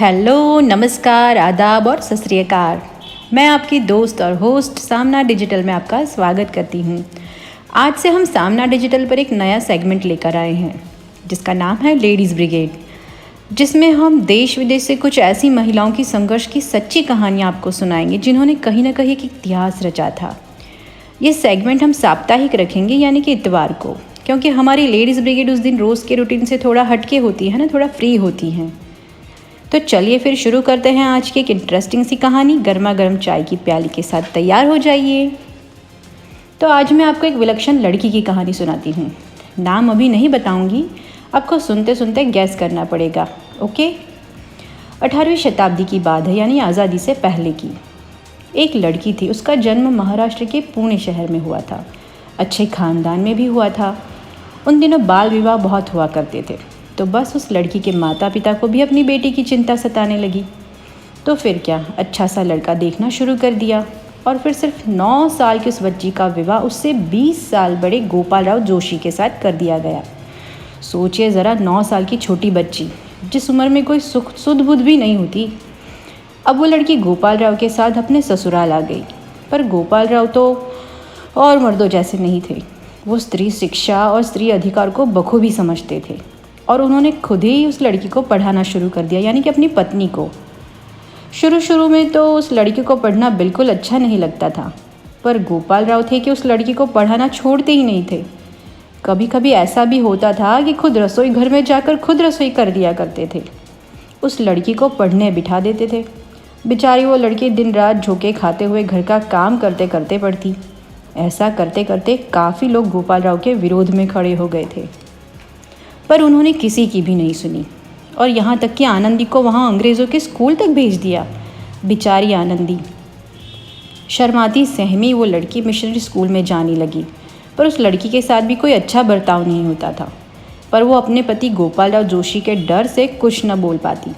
Hello, नमस्कार, आदाब और सत श्री अकाल। मैं आपकी दोस्त और होस्ट सामना डिजिटल में आपका स्वागत करती हूँ। आज से हम सामना डिजिटल पर एक नया सेगमेंट लेकर आए हैं जिसका नाम है लेडीज़ ब्रिगेड, जिसमें हम देश विदेश से कुछ ऐसी महिलाओं की संघर्ष की सच्ची कहानियाँ आपको सुनाएंगे जिन्होंने कहीं ना कहीं एक इतिहास रचा था। ये सेगमेंट हम साप्ताहिक रखेंगे यानी कि इतवार को, क्योंकि हमारी लेडीज़ ब्रिगेड उस दिन रोज़ के रूटीन से थोड़ा हटके होती है ना, थोड़ा फ्री होती हैं। तो चलिए फिर शुरू करते हैं आज की एक इंटरेस्टिंग सी कहानी। गर्मा गर्म चाय की प्याली के साथ तैयार हो जाइए। तो आज मैं आपको एक विलक्षण लड़की की कहानी सुनाती हूँ। नाम अभी नहीं बताऊँगी, आपको सुनते सुनते गैस करना पड़ेगा। ओके। 18वीं शताब्दी की बात है, यानी आज़ादी से पहले की। एक लड़की थी, उसका जन्म महाराष्ट्र के पुणे शहर में हुआ था। अच्छे खानदान में भी हुआ था। उन दिनों बाल विवाह बहुत हुआ करते थे, तो बस उस लड़की के माता पिता को भी अपनी बेटी की चिंता सताने लगी। तो फिर क्या, अच्छा सा लड़का देखना शुरू कर दिया और फिर सिर्फ 9 साल की उस बच्ची का विवाह उससे 20 साल बड़े गोपाल राव जोशी के साथ कर दिया गया। सोचिए ज़रा, 9 साल की छोटी बच्ची जिस उम्र में कोई सुख सुध बुध भी नहीं होती। अब वो लड़की गोपाल राव के साथ अपने ससुराल आ गई, पर गोपाल राव तो और मर्दों जैसे नहीं थे। वो स्त्री शिक्षा और स्त्री अधिकार को बखूबी समझते थे और उन्होंने खुद ही उस लड़की को पढ़ाना शुरू कर दिया, यानी कि अपनी पत्नी को। शुरू में तो उस लड़की को पढ़ना बिल्कुल अच्छा नहीं लगता था, पर गोपाल राव थे कि उस लड़की को पढ़ाना छोड़ते ही नहीं थे। कभी कभी ऐसा भी होता था कि खुद रसोई घर में जाकर खुद रसोई कर दिया करते थे। उस लड़की को पढ़ने बिठा देते थे। बेचारी वो लड़की दिन रात झोंके खाते हुए घर का काम करते करते पढ़ती। ऐसा करते करते काफ़ी लोग गोपाल राव के विरोध में खड़े हो गए थे, पर उन्होंने किसी की भी नहीं सुनी और यहाँ तक कि आनंदी को वहाँ अंग्रेज़ों के स्कूल तक भेज दिया। बेचारी आनंदी, शर्माती सहमी वो लड़की मिशनरी स्कूल में जाने लगी, पर उस लड़की के साथ भी कोई अच्छा बर्ताव नहीं होता था। पर वो अपने पति गोपाल राव जोशी के डर से कुछ न बोल पाती।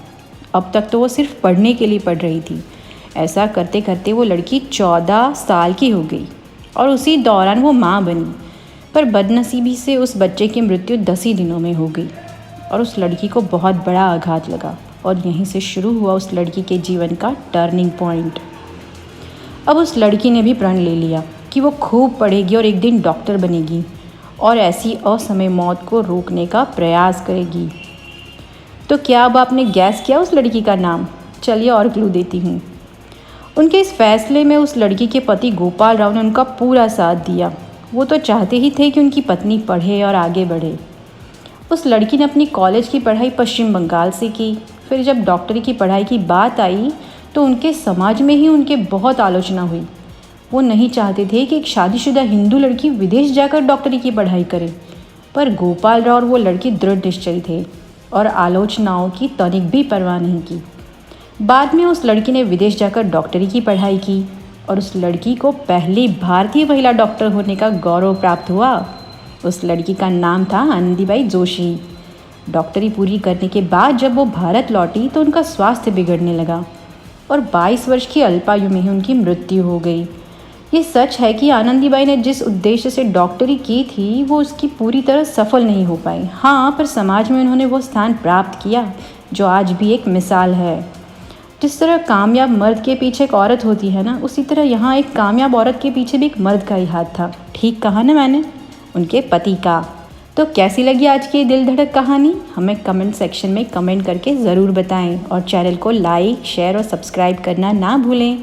अब तक तो वो सिर्फ पढ़ने के लिए पढ़ रही थी। ऐसा करते करते वो लड़की 14 साल की हो गई और उसी दौरान वो माँ बनी। पर बदनसीबी से उस बच्चे की मृत्यु 10 ही दिनों में हो गई और उस लड़की को बहुत बड़ा आघात लगा और यहीं से शुरू हुआ उस लड़की के जीवन का टर्निंग पॉइंट। अब उस लड़की ने भी प्रण ले लिया कि वो खूब पढ़ेगी और एक दिन डॉक्टर बनेगी और ऐसी असमय मौत को रोकने का प्रयास करेगी। तो क्या अब आपने गैस किया उस लड़की का नाम? चलिए और क्लू देती हूँ। उनके इस फैसले में उस लड़की के पति गोपाल राव ने उनका पूरा साथ दिया। वो तो चाहते ही थे कि उनकी पत्नी पढ़े और आगे बढ़े। उस लड़की ने अपनी कॉलेज की पढ़ाई पश्चिम बंगाल से की। फिर जब डॉक्टरी की पढ़ाई की बात आई तो उनके समाज में ही उनके बहुत आलोचना हुई। वो नहीं चाहते थे कि एक शादीशुदा हिंदू लड़की विदेश जाकर डॉक्टरी की पढ़ाई करे, पर गोपाल राव और वो लड़की दृढ़ निश्चयी थे और आलोचनाओं की तनिक भी परवाह नहीं की। बाद में उस लड़की ने विदेश जाकर डॉक्टरी की पढ़ाई की और उस लड़की को पहली भारतीय महिला डॉक्टर होने का गौरव प्राप्त हुआ। उस लड़की का नाम था आनंदीबाई जोशी। डॉक्टरी पूरी करने के बाद जब वो भारत लौटी तो उनका स्वास्थ्य बिगड़ने लगा और 22 वर्ष की अल्पायु में ही उनकी मृत्यु हो गई। ये सच है कि आनंदीबाई ने जिस उद्देश्य से डॉक्टरी की थी वो उसकी पूरी तरह सफल नहीं हो पाई। हाँ, पर समाज में उन्होंने वो स्थान प्राप्त किया जो आज भी एक मिसाल है। जिस तरह कामयाब मर्द के पीछे एक औरत होती है ना, उसी तरह यहाँ एक कामयाब औरत के पीछे भी एक मर्द का ही हाथ था। ठीक कहा ना मैंने? उनके पति का। तो कैसी लगी आज की दिल धड़क कहानी? हमें कमेंट सेक्शन में कमेंट करके ज़रूर बताएं और चैनल को लाइक, शेयर और सब्सक्राइब करना ना भूलें।